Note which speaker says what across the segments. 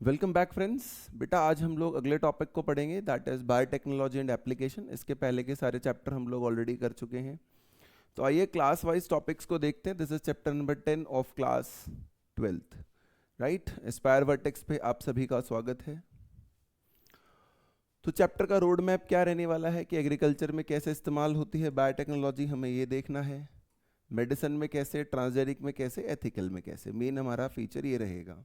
Speaker 1: Welcome back friends. बेटा आज हम लोग अगले टॉपिक को पढ़ेंगे, that is biotechnology and application. इसके पहले के सारे चैप्टर हम लोग ऑलरेडी कर चुके हैं। तो आइए क्लास वाइज टॉपिक्स को देखते हैं। This is chapter number 10 of class 12th, right. Aspire vertex पे आप सभी का स्वागत है। तो चैप्टर का रोड मैप क्या रहने वाला है कि एग्रीकल्चर में कैसे इस्तेमाल होती है बायोटेक्नोलॉजी, हमें ये देखना है। मेडिसिन में कैसे, ट्रांसजेनिक में कैसे, एथिकल में कैसे, मेन हमारा फीचर ये रहेगा।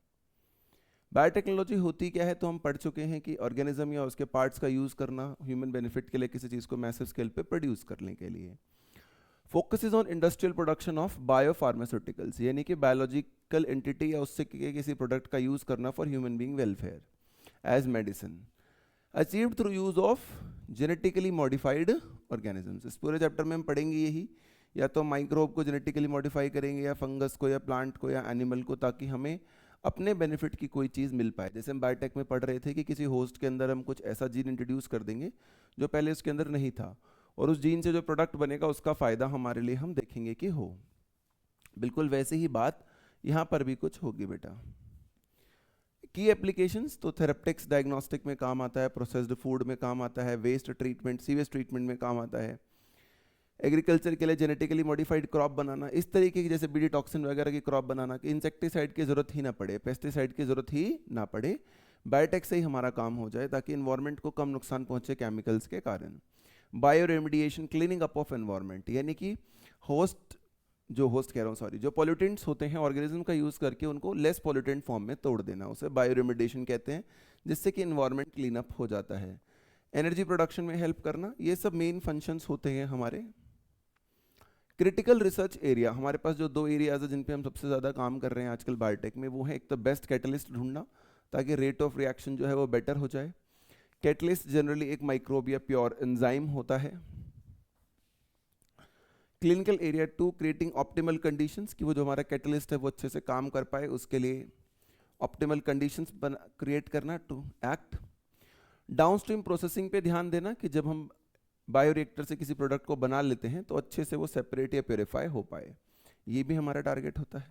Speaker 1: बायोटेक्नोलॉजी होती क्या है तो हम पढ़ चुके हैं कि ऑर्गेनिज्म या उसके पार्ट्स का यूज़ करना ह्यूमन बेनिफिट के लिए, किसी चीज़ को मैसिव स्केल पे प्रोड्यूस करने के लिए। Focus is on industrial production of biopharmaceuticals, यानी कि बायोलॉजिकल एंटिटी या उससे किसी प्रोडक्ट का यूज़ करना for human being welfare as medicine, achieved through use of genetically modified organisms. इस पूरे चैप्टर में हम पढ़ेंगे यही, या तो माइक्रोब को जेनेटिकली मॉडिफाई करेंगे या फंगस को या प्लांट को या एनिमल को, ताकि हमें अपने बेनिफिट की कोई चीज़ मिल पाए। जैसे हम बायोटेक में पढ़ रहे थे कि किसी होस्ट के अंदर हम कुछ ऐसा जीन इंट्रोड्यूस कर देंगे जो पहले उसके अंदर नहीं था, और उस जीन से जो प्रोडक्ट बनेगा उसका फ़ायदा हमारे लिए हम देखेंगे कि हो। बिल्कुल वैसे ही बात यहाँ पर भी कुछ होगी बेटा। की एप्लीकेशंस तो थेरेप्टिक्स डायग्नोस्टिक में काम आता है, प्रोसेस्ड फूड में काम आता है, वेस्ट ट्रीटमेंट सीवेज ट्रीटमेंट में काम आता है, एग्रीकल्चर के लिए जेनेटिकली मॉडिफाइड क्रॉप बनाना, इस तरीके की जैसे बीडी टॉक्सिन वगैरह की क्रॉप बनाना कि इंसेक्टिसाइड की ज़रूरत ही ना पड़े, पेस्टिसाइड की ज़रूरत ही ना पड़े, बायोटेक से ही हमारा काम हो जाए ताकि इन्वायरमेंट को कम नुकसान पहुंचे केमिकल्स के कारण। Bio remediation, cleaning up of environment, यानी कि होस्ट कह रहा हूँ सॉरी, जो पॉल्यूटेंट्स होते हैं ऑर्गेनिज्म का यूज़ करके उनको लेस पॉल्यूटेंट फॉर्म में तोड़ देना, उसे बायो रेमिडिएशन कहते हैं, जिससे कि इन्वायरमेंट क्लीन अप हो जाता है। एनर्जी प्रोडक्शन में हेल्प करना, ये सब मेन फंक्शंस होते हैं हमारे। क्रिटिकल रिसर्च एरिया, हमारे पास जो दो एरियाज है जिन पे हम सबसे ज़्यादा काम कर रहे हैं आजकल बायोटेक में, वो है एक तो बेस्ट कैटलिस्ट ढूंढना ताकि रेट ऑफ रिएक्शन जो है वो बेटर हो जाए। कैटलिस्ट जनरली एक माइक्रोब या प्योर एंजाइम होता है। Clinical area 2, creating optimal conditions, कि वो जो हमारा कैटलिस्ट है वो अच्छे से काम कर पाए, उसके लिए ऑप्टिमल कंडीशंस क्रिएट करना टू एक्ट। डाउनस्ट्रीम प्रोसेसिंग पे ध्यान देना कि जब हम बायोरिएक्टर से किसी प्रोडक्ट को बना लेते हैं तो अच्छे से वो सेपरेट या प्योरीफाई हो पाए, ये भी हमारा टारगेट होता है।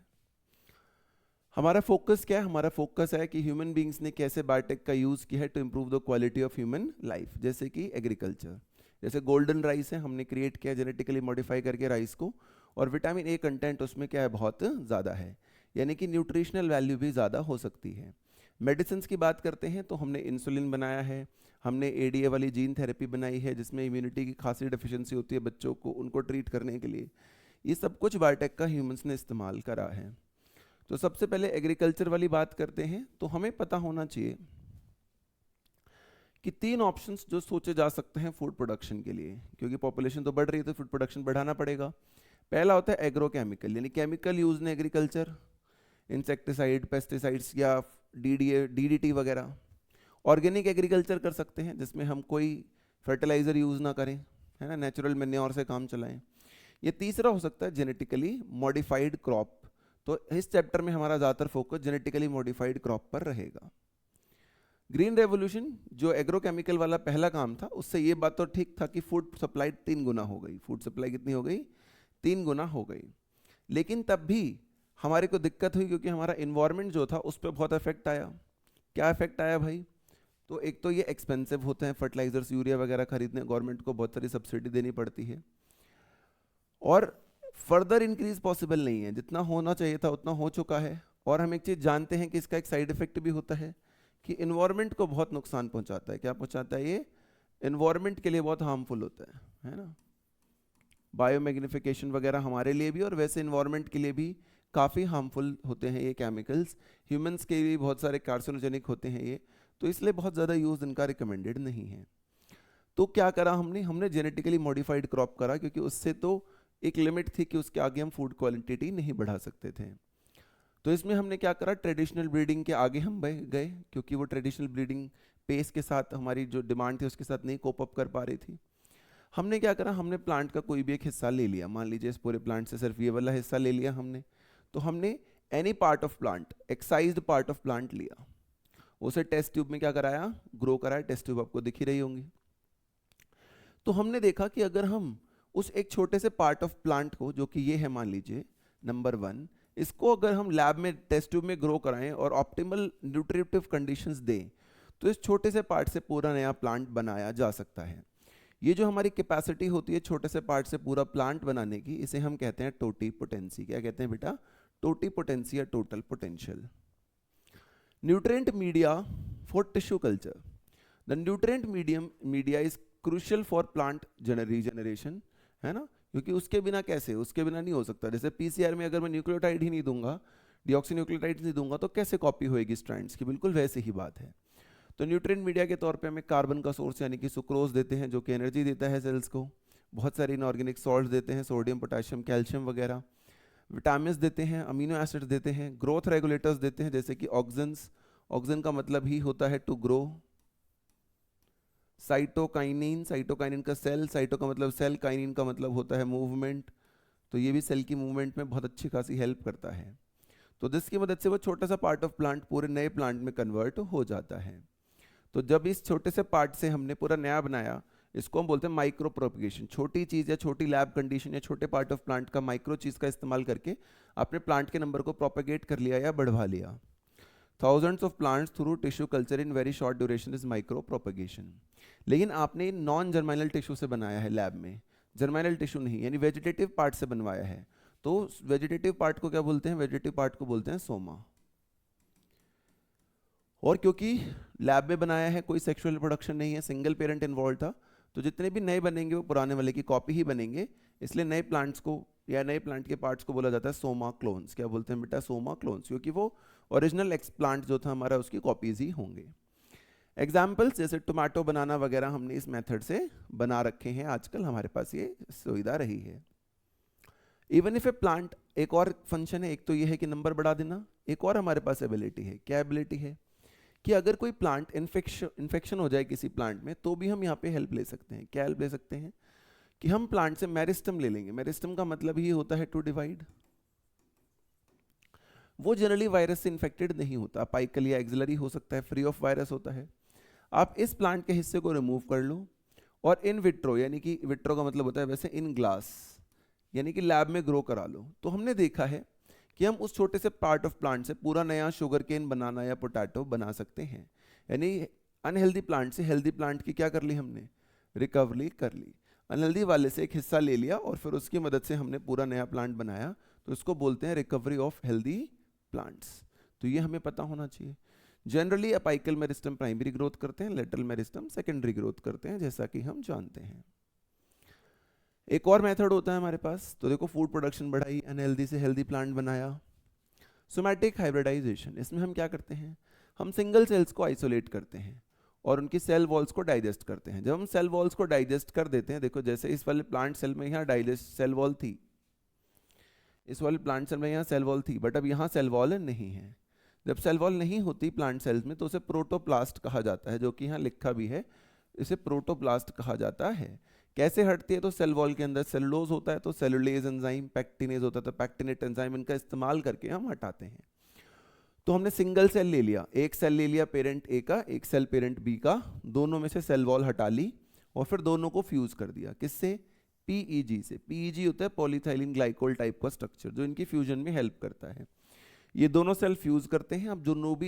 Speaker 1: हमारा फोकस क्या है? हमारा फोकस है कि ह्यूमन बींग्स ने कैसे बायोटेक का यूज़ किया है to improve the quality of human life, जैसे कि एग्रीकल्चर, जैसे गोल्डन राइस है, हमने क्रिएट किया जेनेटिकली मॉडिफाई करके राइस को, और विटामिन ए कंटेंट उसमें क्या है, बहुत ज़्यादा है, यानी कि न्यूट्रिशनल वैल्यू भी ज़्यादा हो सकती है। मेडिसिन की बात करते हैं तो हमने इंसुलिन बनाया है, हमने एडीए वाली जीन थेरेपी बनाई है जिसमें इम्यूनिटी की खासी डेफिशिएंसी होती है बच्चों को, उनको ट्रीट करने के लिए। ये सब कुछ बायोटेक का ह्यूमंस ने इस्तेमाल करा है। तो सबसे पहले एग्रीकल्चर वाली बात करते हैं, तो हमें पता होना चाहिए कि 3 ऑप्शंस जो सोचे जा सकते हैं फूड प्रोडक्शन के लिए, क्योंकि पॉपुलेशन तो बढ़ रही है तो फूड प्रोडक्शन बढ़ाना पड़ेगा। पहला होता है एग्रोकेमिकल, यानी केमिकल यूज ने एग्रीकल्चर, इंसेक्टिसाइड, पेस्टिसाइड्स या डीडीटी वगैरह। ऑर्गेनिक एग्रीकल्चर कर सकते हैं जिसमें हम कोई फर्टिलाइजर यूज़ ना करें, है ना, नेचुरल मैन्योर से काम चलाएं। ये तीसरा हो सकता है जेनेटिकली मॉडिफाइड क्रॉप। तो इस चैप्टर में हमारा ज़्यादातर फोकस जेनेटिकली मॉडिफाइड क्रॉप पर रहेगा। ग्रीन रेवोल्यूशन जो एग्रोकेमिकल वाला पहला काम था, उससे ये बात तो ठीक था कि फूड सप्लाई 3 गुना हो गई, फूड सप्लाई कितनी हो गई, 3 गुना हो गई। लेकिन तब भी हमारे को दिक्कत हुई क्योंकि हमारा इन्वायरमेंट जो था उस पर बहुत इफेक्ट आया। क्या इफेक्ट आया भाई? तो एक तो ये एक्सपेंसिव होते हैं फर्टिलाइजर्स, यूरिया वगैरह खरीदने गवर्नमेंट को बहुत सारी सब्सिडी देनी पड़ती है, और फर्दर इंक्रीज पॉसिबल नहीं है, जितना होना चाहिए था उतना हो चुका है। और हम एक चीज़ जानते हैं कि इसका एक साइड इफेक्ट भी होता है कि इन्वायरमेंट को बहुत नुकसान पहुंचाता है। क्या पहुंचाता है ये? इन्वायरमेंट के लिए बहुत हार्मफुल होता है ना। बायोमैग्निफिकेशन वगैरह हमारे लिए भी और वैसे इन्वायरमेंट के लिए भी काफ़ी हार्मफुल होते हैं ये केमिकल्स। ह्यूमंस के लिए बहुत सारे कार्सिनोजेनिक होते हैं ये, तो इसलिए बहुत ज़्यादा यूज़ इनका रिकमेंडेड नहीं है। तो क्या करा हमने जेनेटिकली मॉडिफाइड क्रॉप करा, क्योंकि उससे तो एक लिमिट थी कि उसके आगे हम फूड क्वालिटी नहीं बढ़ा सकते थे। तो इसमें हमने क्या करा, ट्रेडिशनल ब्रीडिंग के आगे हम गए, क्योंकि वो ट्रेडिशनल ब्रीडिंग पेस के साथ हमारी जो डिमांड थी उसके साथ नहीं कोप अप कर पा रही थी। हमने क्या करा, हमने प्लांट का कोई भी एक हिस्सा ले लिया, मान लीजिए इस पूरे प्लांट से सिर्फ ये वाला हिस्सा ले लिया हमने, तो हमने any part of plant, excised part of plant लिया, उसे टेस्ट ट्यूब में क्या कराया, ग्रो कराया। टेस्ट ट्यूब आपको दिख ही रही होंगी। तो हमने देखा कि अगर हम उस एक छोटे से पार्ट ऑफ प्लांट को, जो कि ये है मान लीजिए नंबर 1, इसको अगर हम लैब में टेस्ट ट्यूब में ग्रो कराएं और ऑप्टिमल न्यूट्रिटिव कंडीशंस दें तो इस छोटे से पार्ट से पूरा नया प्लांट बनाया जा सकता है। ये जो हमारी कैपेसिटी होती है छोटे से पार्ट से पूरा प्लांट बनाने की, इसे हम कहते हैं टोटी पोटेंसी। क्या कहते हैं बेटा? टोटी पोटेंसी या total potential. Nutrient media for tissue culture. The nutrient media is crucial for plant regeneration, है ना, क्योंकि उसके बिना कैसे, उसके बिना नहीं हो सकता। जैसे पीसीआर में अगर मैं न्यूक्लियोटाइड ही नहीं दूंगा, डीऑक्सीन्यूक्लियोटाइड नहीं दूंगा, तो कैसे कॉपी होएगी स्ट्रैंड्स की? बिल्कुल वैसे ही बात है। तो न्यूट्रिएंट मीडिया के तौर पे हमें कार्बन का सोर्स यानी कि सुक्रोज देते हैं, जो कि एनर्जी देता है सेल्स को। बहुत सारे इनऑर्गेनिक सॉल्ट्स देते हैं, सोडियम, पोटेशियम, कैल्शियम वगैरह। विटामिन्स देते हैं, अमीनो एसिड्स देते हैं, ग्रोथ रेगुलेटर्स देते हैं जैसे कि ऑक्सिन्स। ऑक्सिन का मतलब ही होता है टू ग्रो। साइटोकाइनिन, साइटोकाइनिन का सेल, साइटो का मतलब सेल, काइनिन का मतलब होता है मूवमेंट। तो ये भी सेल की मूवमेंट में बहुत अच्छी खासी हेल्प करता है। तो जिसकी मदद से वो छोटा सा पार्ट ऑफ प्लांट पूरे नए प्लांट में कन्वर्ट हो जाता है। तो जब इस छोटे से पार्ट से हमने पूरा नया बनाया, इसको हम बोलते हैं माइक्रो प्रोपगेशन। छोटी चीज़ या छोटी लैब कंडीशन या छोटे पार्ट ऑफ प्लांट का माइक्रो चीज़ का इस्तेमाल करके आपने प्लांट के नंबर को प्रोपगेट कर लिया या बढ़वा लिया। Thousands of plants through tissue culture in very short duration is micro propagation. लेकिन आपने नॉन जर्मिनल टिश्यू से बनाया है लैब में, जर्मिनल टिश्यू नहीं, यानी वेजिटेटिव पार्ट से बनवाया है। तो वेजिटेटिव पार्ट को क्या बोलते हैं? वेजिटेटिव पार्ट को बोलते हैं सोमा। और क्योंकि लैब में बनाया है, कोई सेक्सुअल रिप्रोडक्शन नहीं है, सिंगल पेरेंट इन्वॉल्व था, तो जितने भी नए बनेंगे वो पुराने वाले की कॉपी ही बनेंगे। इसलिए नए प्लांट्स को या नए प्लांट के पार्ट्स को बोला जाता है सोमा क्लोन्स। क्या बोलते हैं बेटा? सोमा क्लोन्स, क्योंकि वो ओरिजिनल एक्स प्लांट जो था हमारा उसकी कॉपीज ही होंगे। एग्जाम्पल्स जैसे टोमेटो, बनाना वगैरह हमने इस मेथड से बना रखे हैं, आजकल हमारे पास ये सुविधा रही है। इवन इफ ए प्लांट, एक और फंक्शन है, एक तो ये है कि नंबर बढ़ा देना, एक और हमारे पास एबिलिटी है। क्या एबिलिटी है? कि अगर कोई प्लांट इन्फेक्शन हो जाए किसी प्लांट में, तो भी हम यहाँ पे हेल्प ले सकते हैं। क्या हेल्प ले सकते हैं? कि हम प्लांट से मेरिस्टम ले लेंगे। मेरिस्टम का मतलब ही होता है टू डिवाइड। वो जनरली वायरस से इन्फेक्टेड नहीं होता, अपाइकल या एक्सिलरी हो सकता है, फ्री ऑफ वायरस होता है। आप इस प्लांट के हिस्से को रिमूव कर लो और इन विट्रो, यानी कि विट्रो का मतलब होता है वैसे इन ग्लास, यानी कि लैब में ग्रो करा लो। तो हमने देखा है कि हम उस छोटे से पार्ट ऑफ प्लांट से पूरा नया शुगर केन, बनाना या पोटैटो बना सकते हैं। यानी अनहेल्दी प्लांट से हेल्दी प्लांट की क्या कर ली हमने? रिकवरी कर ली। अनहेल्दी वाले से एक हिस्सा ले लिया और फिर उसकी मदद से हमने पूरा नया प्लांट बनाया, तो इसको बोलते हैं रिकवरी ऑफ हेल्दी प्लांट्स। तो ये हमें पता होना चाहिए। Generally apical meristem primary growth करते हैं, लेटरल मेरिस्टम सेकेंडरी ग्रोथ करते हैं, जैसा कि हम जानते हैं। एक और मेथड होता है हमारे पास। तो देखो, फूड प्रोडक्शन बढ़ाई, अनहेल्दी से हेल्दी प्लांट बनाया। सोमैटिक हाइब्रिडाइजेशन, इसमें हम क्या करते हैं? हम सिंगल सेल्स को आइसोलेट करते हैं और उनकी सेल वॉल्स को डाइजेस्ट करते हैं। जब हम सेल वॉल्स को डाइजेस्ट कर देते हैं, देखो जैसे इस वाले प्लांट सेल में यहाँ डाइजेस्ट सेल वॉल थी, इस वाले प्लांट सेल में यहाँ सेल वॉल थी, बट अब यहाँ सेल वॉल नहीं है। जब सेल वॉल नहीं होती प्लांट सेल्स में, तो उसे प्रोटोप्लास्ट कहा जाता है, जो कि यहाँ लिखा भी है, इसे प्रोटोप्लास्ट कहा जाता है। कैसे हटती है? तो सेल वॉल के अंदर सेलुलोज होता है, तो सेलुलेज एंजाइम, पैक्टिनेज होता है तो पैक्टिनेट एंजाइम, इनका इस्तेमाल करके हम हटाते हैं। तो हमने सिंगल सेल ले लिया, एक सेल ले लिया पेरेंट ए का, एक सेल पेरेंट बी का, दोनों में से सेल वॉल हटा ली और फिर दोनों को फ्यूज कर दिया। किससे? पीईजी से। पीईजी होता है पॉलीथाइलिन ग्लाइकोल टाइप का स्ट्रक्चर, जो इनकी फ्यूजन में हेल्प करता है। ये दोनों सेल फ्यूज करते हैं। अब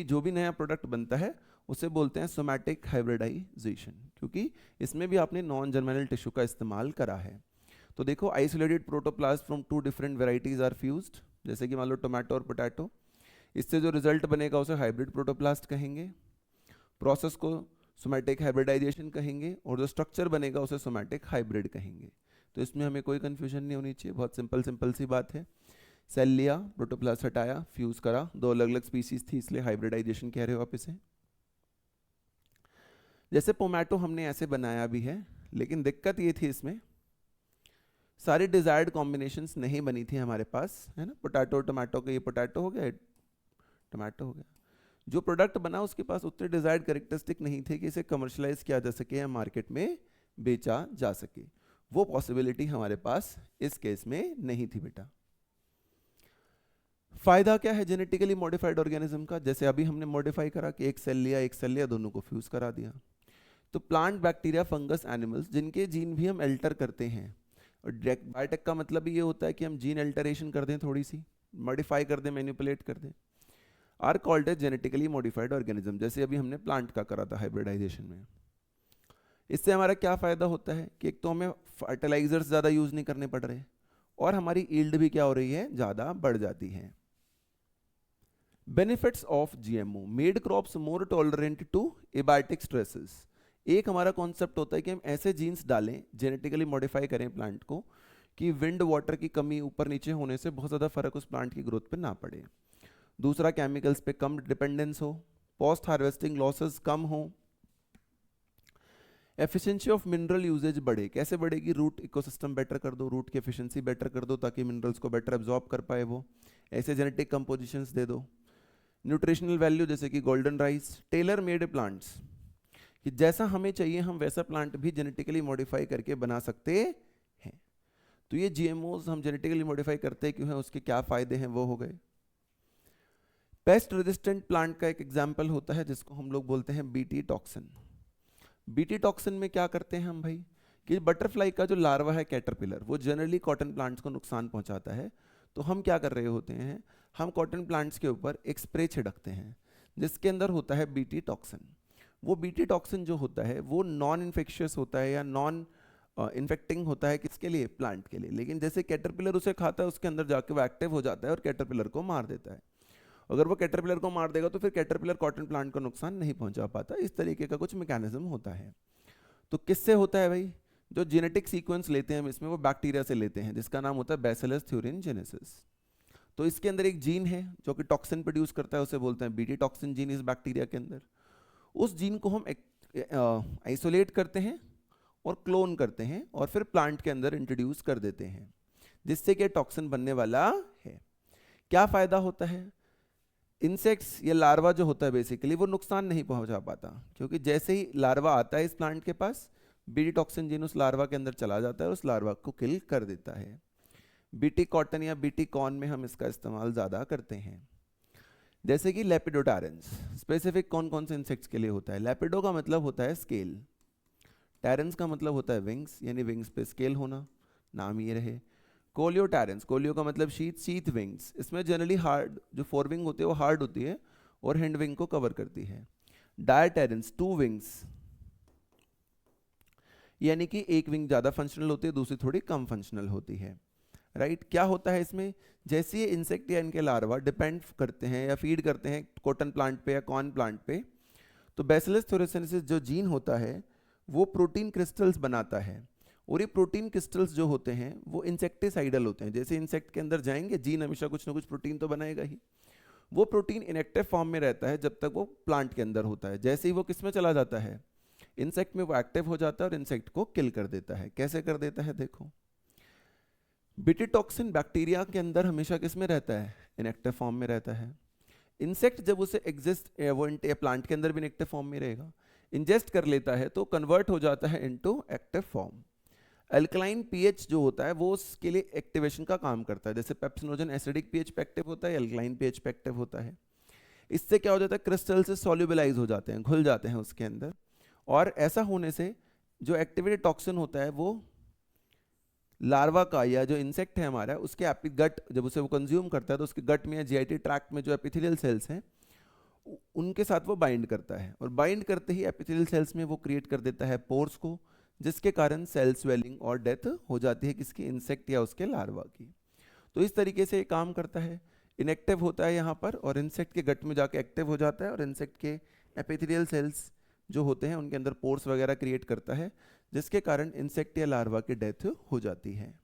Speaker 1: जो भी नया प्रोडक्ट बनता है उसे बोलते हैं सोमैटिक हाइब्रिडाइजेशन, क्योंकि इसमें भी आपने नॉन जर्मिनल टिश्यू का इस्तेमाल करा है। तो देखो, isolated protoplast from two different varieties are fused, जैसे कि मान लो टोमेटो और पोटैटो। इससे जो रिजल्ट बनेगा उसे हाइब्रिड प्रोटोप्लास्ट कहेंगे। प्रोसेस को सोमैटिक हाइब्रिडाइजेशन कहेंगे और जो स्ट्रक्चर बनेगा उसे सोमैटिक हाइब्रिड कहेंगे। तो इसमें हमें कोई कंफ्यूजन नहीं होनी चाहिए, बहुत सिंपल सी बात है। सेल लिया, प्रोटोप्लास्ट हटाया, फ्यूज करा, दो अलग अलग स्पीसीज थी इसलिए हाइब्रिडाइजेशन कह रहे हो आप इसे। जैसे पोमैटो हमने ऐसे बनाया भी है, लेकिन दिक्कत ये थी इसमें सारी डिजायर्ड कॉम्बिनेशंस नहीं बनी थी हमारे पास, है ना। पोटैटो टोमेटो का ये पोटैटो हो गया, टोमेटो हो गया। जो प्रोडक्ट बना उसके पास उतने डिजायर्ड कैरेक्टरिस्टिक नहीं थे कि इसे कमर्शलाइज किया जा सके या मार्केट में बेचा जा सके। वो पॉसिबिलिटी हमारे पास इस केस में नहीं थी बेटा। फायदा क्या है जेनेटिकली मॉडिफाइड ऑर्गेनिज्म का? जैसे अभी हमने मॉडिफाई करा कि एक सेल लिया, दोनों को फ्यूज करा दिया। तो प्लांट, बैक्टीरिया, फंगस, एनिमल्स, जिनके जीन भी हम एल्टर करते हैं, और बायोटेक का मतलब ये होता है कि हम जीन एल्टरेशन कर दें थोड़ी सी, मॉडिफाई कर दें, मैनिपुलेट कर दें, are called as genetically modified organism, जैसे अभी हमने प्लांट का करा था हाइब्रिडाइजेशन में। इससे हमारा क्या फ़ायदा होता है कि एक तो हमें फर्टिलाइजर्स ज़्यादा यूज़ नहीं करने पड़ रहे और हमारी ईल्ड भी क्या हो रही है, ज़्यादा बढ़ जाती है। Benefits of GMO, made crops more tolerant to abiotic stresses. एक हमारा कॉन्सेप्ट होता है कि हम ऐसे जीन्स डालें, जेनेटिकली मॉडिफाई करें प्लांट को, कि विंड वाटर की कमी ऊपर नीचे होने से बहुत ज़्यादा फर्क उस प्लांट की ग्रोथ पे ना पड़े। दूसरा, केमिकल्स पे कम डिपेंडेंस हो, पोस्ट हार्वेस्टिंग लॉसेस कम हो, एफिशिएंसी ऑफ मिनरल यूजेज बढ़े। कैसे बढ़ेगी, रूट इकोसिस्टम बेटर कर दो, रूट की एफिशिएंसी बेटर कर दो ताकि मिनरल्स को बेटर एब्जॉर्ब कर पाए वो, ऐसे जेनेटिक कंपोजिशंस दे दो। न्यूट्रिशनल वैल्यू जैसे कि golden rice, tailor made plants, कि जैसा हमें चाहिए हम वैसा प्लांट भी जेनेटिकली मॉडिफाई करके बना सकते हैं। तो ये जीएमओज हम जेनेटिकली मॉडिफाई करते क्यों हैं, उसके क्या फायदे हैं, वो हो गए। पेस्ट रेजिस्टेंट प्लांट का एक एग्जाम्पल होता है जिसको हम लोग बोलते हैं बीटी टॉक्सिन। बीटी टॉक्सिन में क्या करते हैं हम भाई, कि बटरफ्लाई का जो लार्वा है कैटरपिलर, वो जनरली कॉटन प्लांट्स को नुकसान पहुंचाता है। तो हम क्या कर रहे होते हैं, हम कॉटन प्लांट्स के ऊपर एक स्प्रे छिड़कते हैं जिसके अंदर होता है बीटी टॉक्सिन। वो बीटी टॉक्सिन जो होता है वो नॉन इन्फेक्शियस होता है या नॉन इन्फेक्टिंग होता है, किसके लिए, प्लांट के लिए। लेकिन जैसे कैटरपिलर उसे खाता है, उसके अंदर जाके वो एक्टिव हो जाता है और कैटरपिलर को मार देता है। अगर वो कैटरपिलर को मार देगा तो फिर कैटरपिलर कॉटन प्लांट को नुकसान नहीं पहुंचा पाता। इस तरीके का कुछ मैकेनिज्म होता है। तो किससे होता है भाई, जो जेनेटिक सीक्वेंस लेते हैं हम इसमें, वो बैक्टीरिया से लेते हैं जिसका नाम होता है बैसिलस थ्यूरिनजेनेसिस। तो इसके अंदर एक जीन है जो कि टॉक्सिन प्रोड्यूस करता है, उसे बोलते हैं बीटी टॉक्सिन जीन इस बैक्टीरिया के अंदर। उस जीन को हम आइसोलेट करते हैं और क्लोन करते हैं और फिर प्लांट के अंदर इंट्रोड्यूस कर देते हैं, जिससे कि टॉक्सिन बनने वाला है। क्या फायदा होता है, इंसेक्ट्स या लार्वा जो होता है बेसिकली वो नुकसान नहीं पहुंचा पाता, क्योंकि जैसे ही लार्वा आता है इस प्लांट के पास, बीटी टॉक्सिन जीन उस लार्वा के अंदर चला जाता है और उस लार्वा को किल कर देता है। बीटी कॉटन या बीटी कॉर्न में हम इसका इस्तेमाल ज़्यादा करते हैं। जैसे कि लेपिडोटारेंस, स्पेसिफिक कौन कौन से इंसेक्ट्स के लिए होता है। लेपिडो का मतलब होता है स्केल, टैरेंस का मतलब होता है विंग्स, यानी विंग्स पे स्केल होना, नाम ये रहे। कोलियोटैरेंस, कोलियो का मतलब शीथ, शीथ विंग्स, इसमें जनरली हार्ड जो फोर विंग होती है वो हार्ड होती है और हैंड विंग को कवर करती है। डायटैरेंस, टू विंग्स, यानी कि एक विंग ज़्यादा फंक्शनल होती है, दूसरी थोड़ी कम फंक्शनल होती है। राइट, क्या होता है इसमें, जैसे ये इंसेक्ट या इनके लार्वा डिपेंड करते हैं या फीड करते हैं कॉटन प्लांट पे या कॉर्न प्लांट पे, तो बैसिलस थ्यूरिनजेनेसिस जो जीन होता है वो प्रोटीन क्रिस्टल्स बनाता है। और ये प्रोटीन क्रिस्टल्स जो होते हैं वो इंसेक्टिसाइडल होते हैं। जैसे इंसेक्ट के अंदर जाएंगे, जीन हमेशा कुछ ना कुछ प्रोटीन तो बनाएगा ही। वो प्रोटीन इनएक्टिव फॉर्म में रहता है जब तक वो प्लांट के अंदर होता है। जैसे ही वो किस में चला जाता है, इंसेक्ट में, वो एक्टिव हो जाता है और इंसेक्ट को किल कर देता है। कैसे कर देता है, देखो, बीटी टॉक्सिन बैक्टीरिया के अंदर हमेशा किस में रहता है, इनएक्टिव फॉर्म में रहता है। इंसेक्ट जब उसे एग्जिस्ट, वो प्लांट के अंदर भी इनएक्टिव फॉर्म में रहेगा, इंजेस्ट कर लेता है तो कन्वर्ट हो जाता है into active form. Alkaline pH जो होता है वो उसके लिए एक्टिवेशन का काम करता है। जैसे पेप्सिनोजन एसिडिक पीएच पे एक्टिव होता है, अल्कलाइन पीएच पे एक्टिव होता है। इससे क्या हो जाता है, क्रिस्टल से सॉल्युबलाइज हो जाते हैं, घुल जाते हैं उसके अंदर। और ऐसा होने से जो एक्टिवेटेड टॉक्सिन होता है वो लार्वा का या जो इंसेक्ट है हमारा, उसके गट, जब उसे वो कंज्यूम करता है तो उसके गट में या जीआईटी ट्रैक्ट में जो एपिथेलियल सेल्स हैं उनके साथ वो बाइंड करता है। और बाइंड करते ही एपिथेलियल सेल्स में वो क्रिएट कर देता है पोर्स को, जिसके कारण सेल स्वेलिंग और डेथ हो जाती है किसकी, इंसेक्ट या उसके लार्वा की। तो इस तरीके से ये काम करता है। इनएक्टिव होता है यहाँ पर और इंसेक्ट के गट में जाके एक्टिव हो जाता है और इंसेक्ट के एपिथेलियल सेल्स जो होते हैं उनके अंदर पोर्स वगैरह क्रिएट करता है, जिसके कारण इंसेक्ट या लार्वा की डेथ हो जाती है।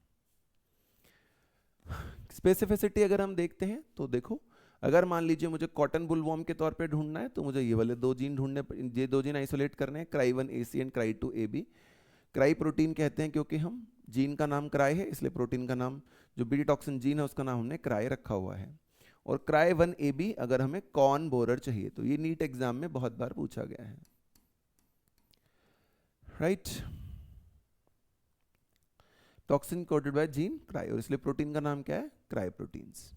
Speaker 1: स्पेसिफिसिटी अगर हम देखते हैं तो देखो, अगर मान लीजिए मुझे कॉटन बुलवॉर्म के तौर पे ढूंढना है तो मुझे ये वाले दो जीन ढूंढने, ये दो जीन आइसोलेट करने हैं, क्राई1AC एंड क्राई2AB। क्राई प्रोटीन कहते हैं क्योंकि हम जीन का नाम क्राई है, इसलिए प्रोटीन का नाम, जो बीटी टॉक्सिन जीन है उसका नाम हमने क्राई रखा हुआ है। और क्राई1AB अगर हमें कॉर्न बोरर चाहिए, तो ये नीट एग्जाम में बहुत बार पूछा गया है। Right, toxin coded by gene cry, और इसलिए प्रोटीन का नाम क्या है, क्राई प्रोटीन्स।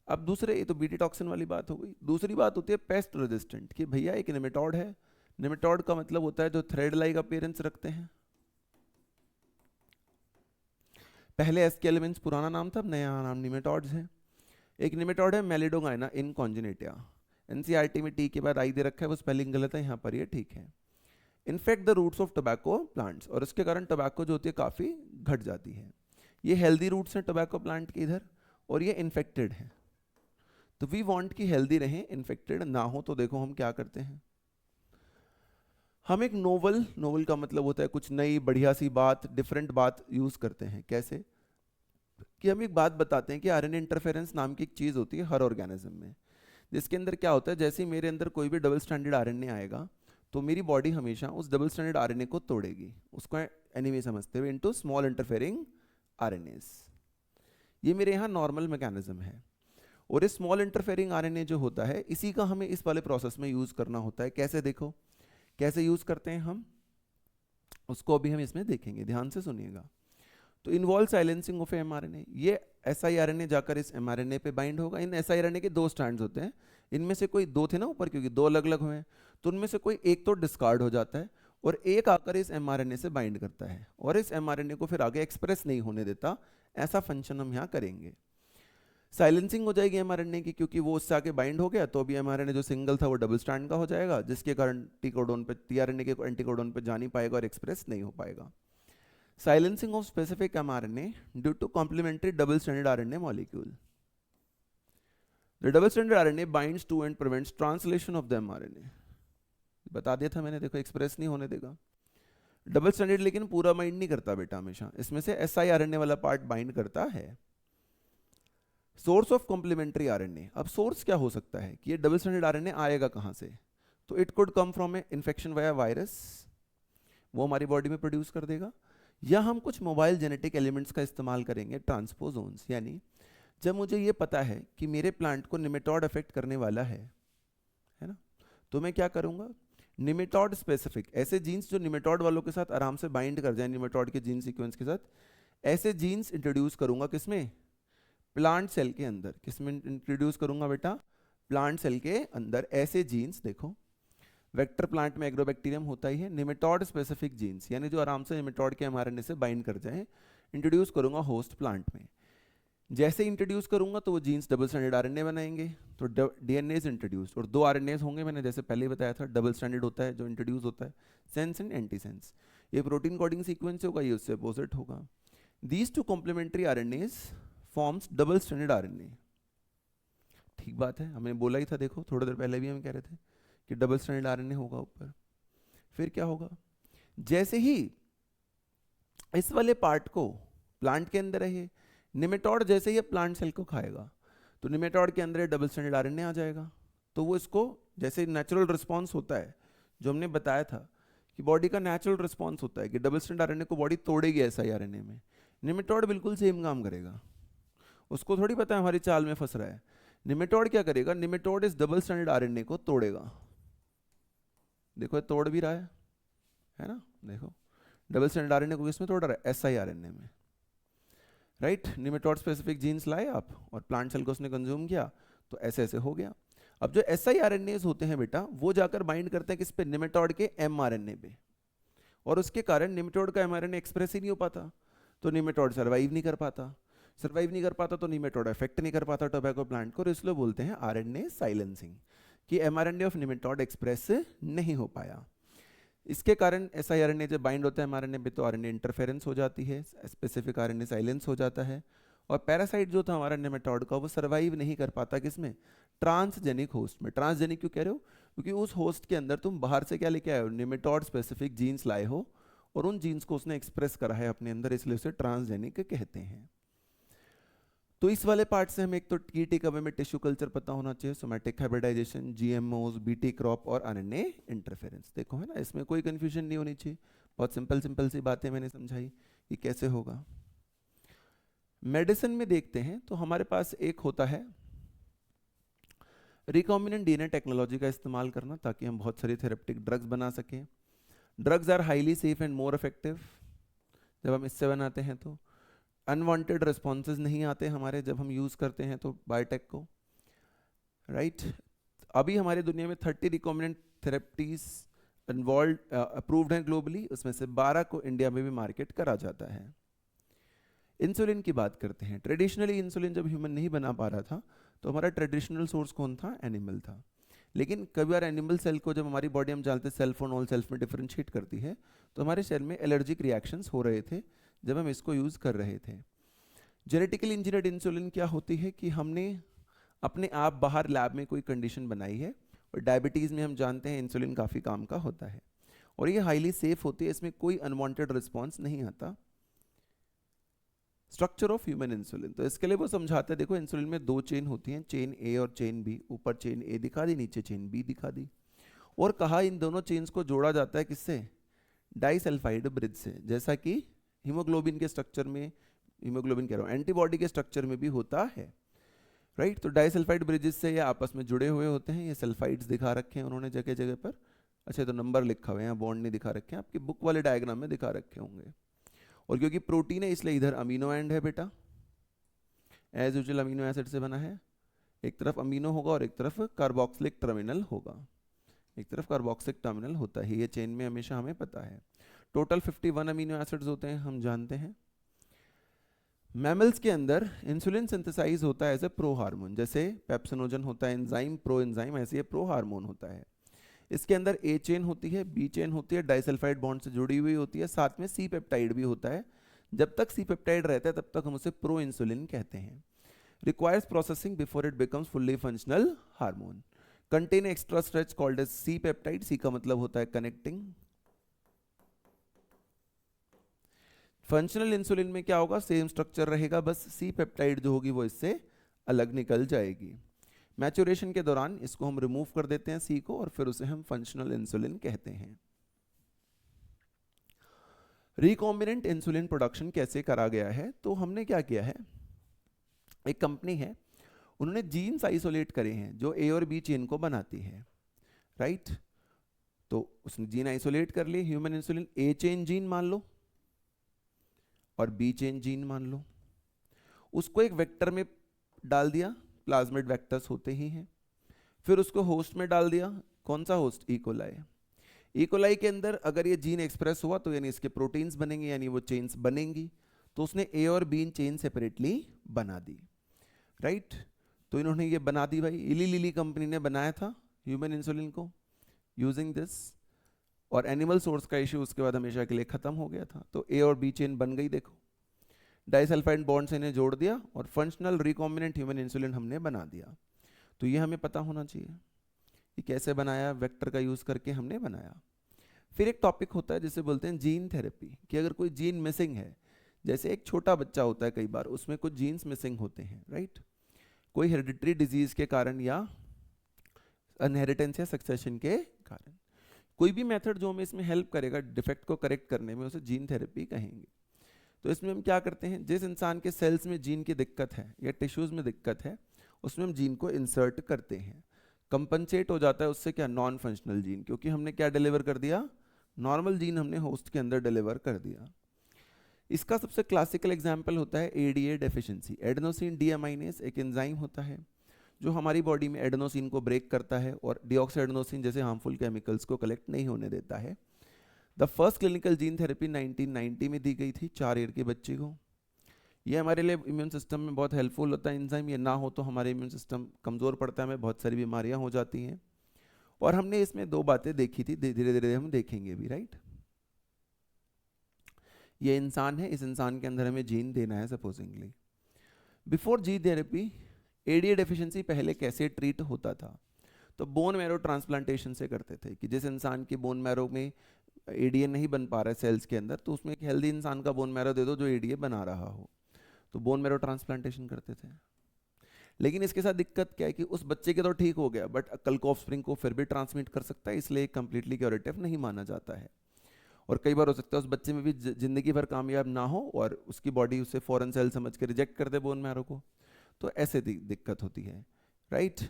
Speaker 1: अब दूसरे, ये तो बीटी टॉक्सिन वाली बात हो गई। दूसरी बात होती है पेस्ट रेजिस्टेंट, कि भैया एक नेमेटोड है। नेमेटोड का मतलब होता है जो थ्रेड लाइक अपीयरेंस रखते हैं। पहले एस्केल मीन्स पुराना नाम था, अब नया नाम निमेटॉड्स है। एक निमेटॉड है मेलिडोगाइना इनकॉन्जिनेटिया, एनसीईआरटी में टी के बाद आई दे रखा है, वो स्पेलिंग गलत है, यहाँ पर ये ठीक है। Infect the roots of tobacco plants, और इसके कारण टोबैको जो होती है काफ़ी घट जाती है। ये हेल्दी रूट्स हैं टोबैको प्लांट के इधर, और ये इन्फेक्टेड है। तो वी वांट कि हेल्दी रहें, इन्फेक्टेड ना हो। तो देखो हम क्या करते हैं, हम एक नोवल का मतलब होता है कुछ नई बढ़िया सी बात, डिफरेंट बात यूज करते हैं। कैसे कि हम एक बात बताते हैं कि आरएनए इंटरफेरेंस नाम की एक चीज होती है हर ऑर्गेनिज्म में, जिसके अंदर क्या होता है, जैसे ही मेरे अंदर कोई भी डबल स्टैंडर्ड आरएनए आएगा तो मेरी बॉडी हमेशा उस डबल स्टैंडर्ड आरएनए को तोड़ेगी, उसको एनिमी समझते हुए, इनटू स्मॉल इंटरफेयरिंग आरएनएस। ये मेरे यहाँ नॉर्मल मैकेनिज्म है। और इस स्मॉल इंटरफेयरिंग आरएनए जो होता है, इसी का हमें इस वाले प्रोसेस में यूज करना होता है। कैसे, देखो कैसे यूज करते हैं हम, उसको अभी हम इसमें देखेंगे, ध्यान से सुनिएगा। तो इन्वॉल्व साइलेंसिंग ऑफ एमआरएनए, ये siRNA जाकर इस mRNA पे बाइंड होगा। इन siRNA के दो स्ट्रैंड्स होते हैं, इनमें से कोई दो थे ना ऊपर, क्योंकि दो अलग अलग हुए हैं, तो उनमें से कोई एक तो डिस्कार्ड हो जाता है और एक आकर इस mRNA से बाइंड करता है और इस mRNA को फिर आगे एक्सप्रेस नहीं होने देता। ऐसा फंक्शन हम यहाँ करेंगे। साइलेंसिंग हो जाएगी mRNA की, क्योंकि वो उससे आगे बाइंड हो गया, तो अभी mRNA जो सिंगल था वो डबल स्ट्रैंड का हो जाएगा, जिसके कारण टी कोडोन पे, tRNA के एंटी कोडोन पे जा नहीं पाएगा और एक्सप्रेस नहीं हो पाएगा। Silencing of specific mRNA due to complementary double-stranded RNA molecule. The double-stranded RNA binds to and prevents translation of the mRNA. बता दिया था मैंने, देखो एक्सप्रेस नहीं होने देगा। डबल स्टैंडर्ड लेकिन पूरा बाइंड नहीं करता बेटा, हमेशा इसमें से siRNA वाला पार्ट बाइंड करता है। सोर्स ऑफ कॉम्प्लीमेंट्री आरएनए, अब सोर्स क्या हो सकता है कि ये डबल स्टैंडर्ड आरएनए आएगा कहाँ से, तो it could come from A infection via virus, वो हमारी बॉडी में प्रोड्यूस कर देगा, या हम कुछ मोबाइल जेनेटिक एलिमेंट्स का इस्तेमाल करेंगे, ट्रांसपोजोन्स। यानी जब मुझे ये पता है कि मेरे प्लांट को निमेटॉड अफेक्ट करने वाला है ना, तो मैं क्या करूँगा, निमेटॉड स्पेसिफिक ऐसे जीन्स जो निमेटॉड वालों के साथ आराम से बाइंड कर जाए, निमेटॉड के जीन सीक्वेंस के साथ, ऐसे जीन्स इंट्रोड्यूस करूँगा। किसमें, प्लांट सेल के अंदर। किसमें इंट्रोड्यूस करूँगा बेटा, प्लांट सेल के अंदर। ऐसे जीन्स देखो, वेक्टर प्लांट में एग्रोबैक्टीरियम होता ही है, निमेटॉड स्पेसिफिक जीन्स, यानी जो आराम से निमेटॉड के mRNA से बाइंड कर जाए, इंट्रोड्यूस करूंगा होस्ट प्लांट में। जैसे इंट्रोड्यूस करूंगा तो वो जीन्स डबल स्टैंडर्ड आरएनए बनाएंगे, तो डीएनए इज इंट्रोड्यूस, और दो आरएनएस होंगे, मैंने जैसे पहले ही बताया था, डबल स्टैंडर्ड होता है जो इंट्रोड्यूस होता है, सेंस एंड एंटीसेंस। ये प्रोटीन कोडिंग सीक्वेंस होगा, ये उससे अपोजिट होगा। These two complementary RNAs forms double standard RNA. ठीक बात है, हमें बोला ही था, देखो थोड़ी देर पहले भी हम कह रहे थे कि डबल स्टैंडर्ड आरएनए होगा ऊपर। फिर क्या होगा, जैसे ही इस वाले पार्ट को प्लांट के अंदर है, निमेटॉड जैसे ही प्लांट सेल को खाएगा तो निमेटॉड के अंदर डबल स्टैंडर्ड आरएनए आ जाएगा। तो वो इसको, जैसे नेचुरल रिस्पॉन्स होता है जो हमने बताया था कि बॉडी का नेचुरल रिस्पॉन्स होता है कि डबल स्टैंडर्ड आरएनए को बॉडी तोड़ेगी siRNA में, निमेटॉड बिल्कुल सेम काम करेगा। उसको थोड़ी पता है हमारी चाल में फंस रहा है। निमेटॉड क्या करेगा, निमेटॉड इस डबल स्टैंडर्ड आरएनए को तोड़ेगा। देखो तोड़ भी रहा है ना, देखो डबल स्टैंडर्ड आरएनए को किसमें तोड़ रहा है, siRNA में, राइट। निमेटॉड स्पेसिफिक जीन्स लाए आप और प्लांट सेल को उसने कंज्यूम किया, तो ऐसे ऐसे हो गया। अब जो siRNAs होते हैं बेटा, वो जाकर बाइंड करते हैं किस पे, निमेटॉड के mRNA पे, और उसके कारण निमेटॉड का mRNA एक्सप्रेस ही नहीं हो पाता, तो निमेटॉड सर्वाइव नहीं कर पाता। सर्वाइव नहीं कर पाता तो निमेटॉड अफेक्ट नहीं कर पाता टोबैको प्लांट को, और इसलिए बोलते हैं आरएनए साइलेंसिंग, कि mRNA ऑफ निमेटॉड एक्सप्रेस नहीं हो पाया। इसके कारण siRNA जब बाइंड होता है mRNA पे तो आरएनए इंटरफेरेंस हो जाती है, स्पेसिफिक आरएनए साइलेंस हो जाता है, और पैरासाइट जो था हमारा निमेटॉड का, वो सर्वाइव नहीं कर पाता किसमें, ट्रांसजेनिक होस्ट में। ट्रांसजेनिक क्यों कह रहे हो, क्योंकि उस होस्ट के अंदर तुम बाहर से क्या लेके आए हो, निमेटॉड स्पेसिफिक जीन्स लाए हो, और उन जीन्स को उसने एक्सप्रेस करा है अपने अंदर, इसलिए उसे ट्रांसजेनिक कहते हैं। तो इस वाले पार्ट से हमें एक तो की टेक अवे में टिश्यू कल्चर पता होना चाहिए, सोमैटिक हाइब्रिडाइजेशन, जीएमओस, बीटी क्रॉप और आरएनए इंटरफेरेंस। देखो है ना, इसमें कोई कंफ्यूजन नहीं होनी चाहिए, बहुत सिंपल सिंपल सी बातें मैंने समझाई कि कैसे होगा। मेडिसिन में देखते हैं तो हमारे पास एक होता है रिकॉम्बिनेंट डीएनए टेक्नोलॉजी का इस्तेमाल करना, ताकि हम बहुत सारी थेरेप्टिक ड्रग्स बना सकें। Drugs are highly safe and more effective जब हम इससे बनाते हैं, तो अनवांटेड रिस्पॉन्सेज नहीं आते हमारे जब हम यूज़ करते हैं तो बायोटेक को, राइट। अभी हमारी दुनिया में 30 रिकॉम्बिनेंट थेरेपीज इन्वॉल्व अप्रूव्ड हैं ग्लोबली, उसमें से 12 को इंडिया में भी मार्केट करा जाता है। इंसुलिन की बात करते हैं। ट्रेडिशनली इंसुलिन जब ह्यूमन नहीं बना पा रहा था तो हमारा ट्रेडिशनल सोर्स कौन था? एनिमल था। लेकिन कभी बार एनिमल सेल को जब हमारी बॉडी हम जानते हैं सेल्फ और नॉन सेल्फ में डिफरेंशिएट करती है, तो हमारे सेल में एलर्जिक रिएक्शंस हो रहे थे जब हम इसको यूज़ कर रहे थे। जेनेटिकली इंजीनियर्ड इंसुलिन क्या होती है कि हमने अपने आप बाहर लैब में कोई कंडीशन बनाई है, और डायबिटीज़ में हम जानते हैं इंसुलिन काफ़ी काम का होता है और ये हाईली सेफ होती है, इसमें कोई अनवांटेड रिस्पॉन्स नहीं आता। स्ट्रक्चर ऑफ ह्यूमन इंसुलिन, तो इसके लिए वो समझाते हैं, देखो इंसुलिन में दो चेन होती हैं, चेन ए और चेन बी। ऊपर चेन ए दिखा दी, नीचे चेन बी दिखा दी, और कहा इन दोनों चेन्स को जोड़ा जाता है किससे? डाइसल्फाइड ब्रिज से, जैसा कि हीमोग्लोबिन के स्ट्रक्चर में, हीमोग्लोबिन कह रहा हूँ, एंटीबॉडी के स्ट्रक्चर में भी होता है, राइट। तो डाइसल्फाइड ब्रिजेस से ये आपस में जुड़े हुए होते हैं। ये सल्फाइड्स दिखा रखे हैं उन्होंने जगह जगह पर। अच्छा, तो नंबर लिखा हुआ है, यहाँ बॉन्ड नहीं दिखा रखे हैं, आपके बुक वाले डायग्राम में दिखा रखे होंगे। और क्योंकि प्रोटीन है इसलिए इधर अमीनो एंड है बेटा, एज यूजुअल अमीनो एसिड से बना है। एक तरफ अमीनो होगा और एक तरफ कार्बोक्सिलिक टर्मिनल होगा, एक तरफ कार्बोक्सिलिक टर्मिनल होता है, ये चेन में हमेशा हमें पता है। टोटल 51 अमीनो एसिड्स होते हैं, हम जानते हैं। मैमल्स के अंदर इंसुलिन सिंथेसाइज होता है एज ए प्रो हार्मोन, जैसे पेप्सिनोजन होता है एंजाइम, प्रो एंजाइम, ऐसे ये प्रो हार्मोन होता है। इसके अंदर ए चेन होती है, बी चेन होती है, डाइसल्फाइड बॉन्ड से जुड़ी हुई होती है, साथ में सी पेप्टाइड भी होता है। जब तक सी पेप्टाइड रहता है तब तक हम उसे प्रो इंसुलिन कहते हैं। Requires processing before it becomes fully functional hormone. Contain extra stretch called as C peptide, C का मतलब होता है कनेक्टिंग। फंक्शनल इंसुलिन में क्या होगा? सेम स्ट्रक्चर रहेगा, बस सी पेप्टाइड जो होगी वो इससे अलग निकल जाएगी। मैच्योरेशन के दौरान इसको हम रिमूव कर देते हैं सी को, और फिर उसे हम फंक्शनल इंसुलिन कहते हैं। रिकॉम्बिनेंट इंसुलिन प्रोडक्शन कैसे करा गया है? तो हमने क्या किया है, एक कंपनी है, उन्होंने जीन्स आइसोलेट करे हैं जो ए और बी चेन को बनाती है, राइट। तो उसने जीन आइसोलेट कर लिए, ह्यूमन इंसुलिन ए चेन जीन मान लो और बी चेन जीन मान लो, उसको एक वेक्टर में डाल दिया, प्लाज्मिड वेक्टर्स होते ही हैं। फिर उसको होस्ट में डाल दिया, कौन सा होस्ट? इकोलाई। इकोलाई के अंदर अगर ये जीन एक्सप्रेस हुआ तो यानी इसके प्रोटीन्स बनेंगे, यानी वो चेन्स बनेंगी। तो उसने ए और बी चेन सेपरेटली बना दी, राइट। तो इन्होंने ये बना दी भाई, इली लिली कंपनी ने बनाया था ह्यूमन इंसुलिन को यूजिंग दिस, और एनिमल सोर्स का इश्यू उसके बाद हमेशा के लिए खत्म हो गया था। तो ए और बी चेन बन गई, देखो डाइसल्फाइड बॉन्ड से इन्हें जोड़ दिया और फंक्शनल रिकॉम्बिनेंट ह्यूमन इंसुलिन हमने बना दिया। तो ये हमें पता होना चाहिए कि कैसे बनाया, वेक्टर का यूज करके हमने बनाया। फिर एक टॉपिक होता है जिसे बोलते हैं जीन थेरेपी, कि अगर कोई जीन मिसिंग है, जैसे एक छोटा बच्चा होता है, कई बार उसमें कुछ जीन्स मिसिंग होते हैं, राइट, कोई हेरिडिटरी डिजीज के कारण या इनहेरिटेंस या सक्सेशन के कारण। कोई भी मेथड जो हमें इसमें हेल्प करेगा डिफेक्ट को करेक्ट करने में, उसे जीन थेरेपी कहेंगे। तो इसमें हम क्या करते हैं, जिस इंसान के सेल्स में जीन की दिक्कत है या टिश्यूज में दिक्कत है, उसमें हम जीन को इंसर्ट करते हैं। कंपनसेट हो जाता है उससे क्या? नॉन फंक्शनल जीन, क्योंकि हमने क्या डिलीवर कर दिया? नॉर्मल जीन हमने होस्ट के अंदर डिलीवर कर दिया। इसका सबसे क्लासिकल एग्जाम्पल होता है एडीए डेफिशिएंसी। एडेनोसिन डीएमाइनेज एक एंजाइम होता है जो हमारी बॉडी में एडेनोसिन को ब्रेक करता है और डीऑक्सीएडेनोसिन जैसे हार्मफुल केमिकल्स को कलेक्ट नहीं होने देता है। The first clinical gene therapy 1990 में दी गई थी 4 ईयर के बच्चे को। ये हमारे लिए इम्यून सिस्टम में बहुत हेल्पफुल होता है एंजाइम, ये ना हो तो हमारे इम्यून सिस्टम कमज़ोर पड़ता है, हमें बहुत सारी बीमारियां हो जाती हैं। और हमने इसमें 2 बातें देखी थी, धीरे धीरे हम देखेंगे भी, राइट। ये इंसान है, इस इंसान के अंदर हमें जीन देना है supposedly. Before gene therapy ADA deficiency पहले कैसे ट्रीट होता था? तो बोन मैरो ट्रांसप्लांटेशन से करते थे, कि जिस इंसान की बोन मैरो में एडीए नहीं बन पा रहा है सेल्स के अंदर, तो उसमें एक हेल्दी इंसान का बोन मैरो दे दो जो एडीए बना रहा हो, तो बोन मैरो ट्रांसप्लांटेशन करते थे। लेकिन इसके साथ दिक्कत क्या है कि उस बच्चे के तो ठीक हो गया, बट कल को ऑफस्प्रिंग को फिर भी ट्रांसमिट कर सकता है, इसलिए कंप्लीटली क्योरेटिव नहीं माना जाता है। और कई बार हो सकता है उस बच्चे में भी जिंदगी भर कामयाब ना हो और उसकी बॉडी उसे फॉरेन सेल समझ के रिजेक्ट कर दे बोन मैरो को, तो ऐसे दिक्कत होती है, राइट।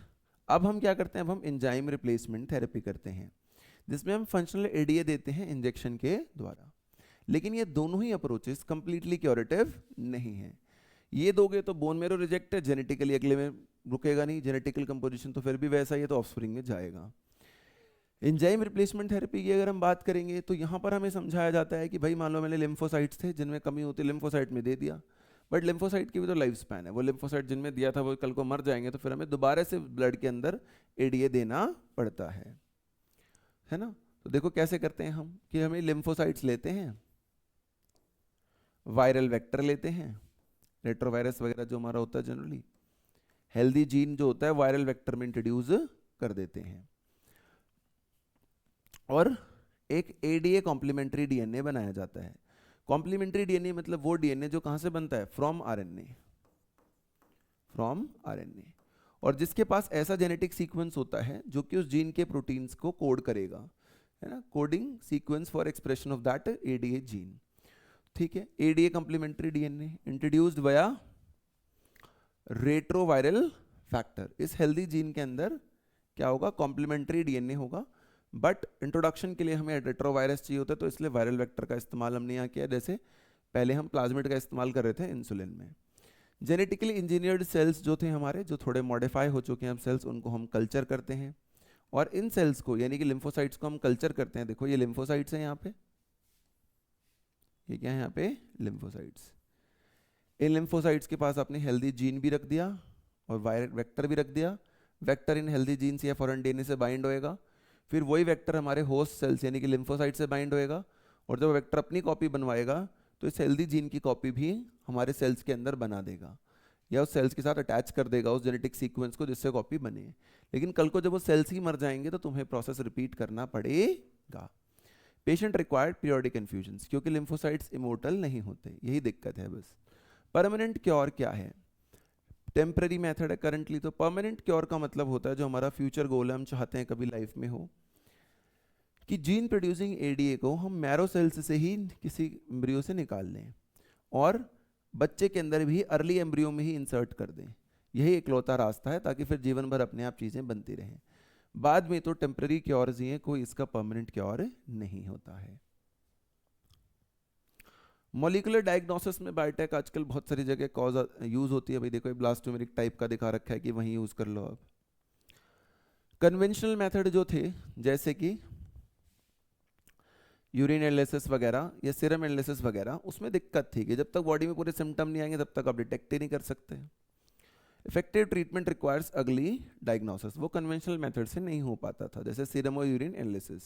Speaker 1: अब हम क्या करते हैं, अब हम एंजाइम रिप्लेसमेंट थेरेपी करते हैं, जिसमें हम फंक्शनल एडीए देते हैं इंजेक्शन के द्वारा। लेकिन ये दोनों ही अप्रोचेस कंप्लीटली क्योरेटिव नहीं है। ये दोगे तो बोन मैरो रिजेक्ट है, जेनेटिकली अगले में रुकेगा नहीं, जेनेटिकल कंपोजिशन तो फिर भी वैसा ही है, तो ऑफस्प्रिंग में जाएगा। एंजाइम रिप्लेसमेंट थेरेपी की अगर हम बात करेंगे तो यहाँ पर हमें समझाया जाता है कि भाई मान लो मैंने लिम्फोसाइट्स थे जिनमें कमी होती, लिम्फोसाइट में दे दिया, बट लिम्फोसाइट की भी तो लाइफ स्पैन है, वो लिम्फोसाइट जिनमें दिया था वो कल को मर जाएंगे, तो फिर हमें दोबारा से ब्लड के अंदर एडीए देना पड़ता है ना। तो देखो कैसे करते हैं हम, कि हमें लिम्फोसाइट्स लेते हैं, वायरल वेक्टर लेते हैं, रेट्रोवायरस वगैरह जो हमारा होता है जनरली, हेल्दी जीन जो होता है वायरल वेक्टर में इंट्रोड्यूस कर देते हैं, और एक एडीए कॉम्प्लीमेंट्री डीएनए बनाया जाता है। कॉम्प्लीमेंट्री डीएनए मतलब वो डीएनए जो कहां से बनता है, फ्रॉम आरएनए, फ्रॉम आरएनए, और जिसके पास ऐसा जेनेटिक सीक्वेंस होता है जो कि उस जीन के प्रोटीन्स को कोड करेगा, है ना, coding sequence for expression of that ADA gene. ठीक है, ADA complementary DNA introduced via retroviral factor. इस हेल्दी जीन के अंदर क्या होगा, कॉम्प्लीमेंट्री डीएनए होगा, बट इंट्रोडक्शन के लिए हमें रेट्रोवायरस चाहिए होता है, तो इसलिए वायरल वेक्टर का इस्तेमाल हमने यहाँ किया, जैसे पहले हम प्लाज्मिड का इस्तेमाल कर रहे थे इंसुलिन में। जेनेटिकली इंजीनियर्ड सेल्स जो थे हमारे, जो थोड़े मॉडिफाई हो चुके हैं हम सेल्स, उनको हम कल्चर करते हैं, और इन सेल्स को यानी कि लिम्फोसाइट्स को हम कल्चर करते हैं। देखो ये लिम्फोसाइट्स हैं यहाँ पे, ये क्या है यहाँ पे, लिम्फोसाइट्स। इन लिम्फोसाइट्स के पास आपने हेल्दी जीन भी रख दिया और वायरल वेक्टर भी रख दिया। वेक्टर इन हेल्दी जीन से या फॉरेन डीएनए से बाइंड होएगा, फिर वही वेक्टर हमारे होस्ट सेल्स यानी कि लिम्फोसाइट से बाइंड होएगा, और जब वेक्टर अपनी कॉपी बनवाएगा तो इस हेल्दी जीन की कॉपी भी हमारे सेल्स के अंदर बना देगा, या उस सेल्स के साथ अटैच कर देगा उस जेनेटिक सीक्वेंस को जिससे कॉपी बने। लेकिन कल को जब वो सेल्स ही मर जाएंगे तो तुम्हें प्रोसेस रिपीट करना पड़ेगा। पेशेंट रिक्वायर्ड पीरियोडिक इन्फ्यूजन्स, क्योंकि लिम्फोसाइट्स इमोर्टल नहीं होते, यही दिक्कत है बस। परमानेंट क्योर क्या है, टेम्पररी मेथड है करंटली। तो परमानेंट क्योर का मतलब होता है, जो हमारा फ्यूचर गोल है, हम चाहते हैं कभी लाइफ में हो कि जीन प्रोड्यूसिंग एडीए को हम मैरो सेल्स से ही किसी एम्ब्रियो से निकाल लें और बच्चे के अंदर भी अर्ली एम्ब्रियो में ही इंसर्ट कर दें। यही इकलौता रास्ता है, ताकि फिर जीवन भर अपने आप चीज़ें बनती रहें। बाद में तो टेम्पररी क्योर्स ही हैं, कोई इसका परमानेंट क्योर नहीं होता है। मॉलिकुलर डायग्नोसिस में बायोटेक आजकल बहुत सारी जगह कॉज यूज होती है। भाई देखो, ब्लास्टोमेरिक टाइप का दिखा रखा है कि वहीं यूज कर लो। अब कन्वेंशनल मेथड जो थे, जैसे कि यूरिन एनालिसिस वगैरह या सीरम एनालिसिस वगैरह, उसमें दिक्कत थी कि जब तक बॉडी में पूरे सिम्टम नहीं आएंगे तब तक आप डिटेक्ट ही नहीं कर सकते। इफेक्टिव ट्रीटमेंट रिक्वायर्स अगली डायग्नोसिस, वो कन्वेंशनल मेथड से नहीं हो पाता था, जैसे सीरम और यूरिन एनालिसिस।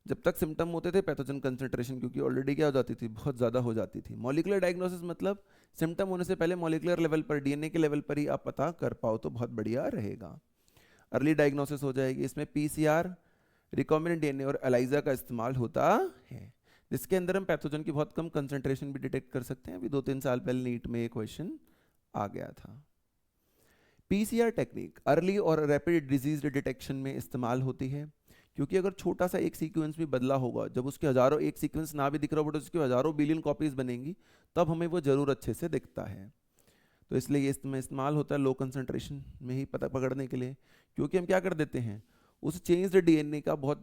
Speaker 1: जब तक सिम्टम होते थे पैथोजन कंसंट्रेशन क्योंकि ऑलरेडी क्या हो जाती थी, बहुत ज़्यादा हो जाती थी। मॉलिकुलर डायग्नोसिस मतलब सिम्टम होने से पहले मॉलिकुलर लेवल पर, डीएनए के लेवल पर ही आप पता कर पाओ तो बहुत बढ़िया रहेगा, अर्ली डायग्नोसिस हो जाएगी। इसमें पीसीआर, रिकॉम्बिनेंट डीएनए और एलाइजा का इस्तेमाल होता है, जिसके अंदर हम पैथोजन की बहुत कम कंसंट्रेशन भी डिटेक्ट कर सकते हैं। अभी 2-3 साल पहले नीट में एक क्वेश्चन आ गया था। पीसीआर टेक्निक अर्ली और रैपिड डिजीज डिटेक्शन में इस्तेमाल होती है, क्योंकि अगर छोटा सा एक सीक्वेंस भी बदला होगा, जब उसके हजारों, एक सीक्वेंस ना भी दिख रहा हो बट उसकी हजारों बिलियन कॉपीज बनेंगी, तब हमें वो जरूर अच्छे से दिखता है। तो इसलिए ये इसमें इस्तेमाल होता है लो कंसंट्रेशन में ही पता पकड़ने के लिए, क्योंकि हम क्या कर देते हैं, उस चेंज्ड डीएनए का बहुत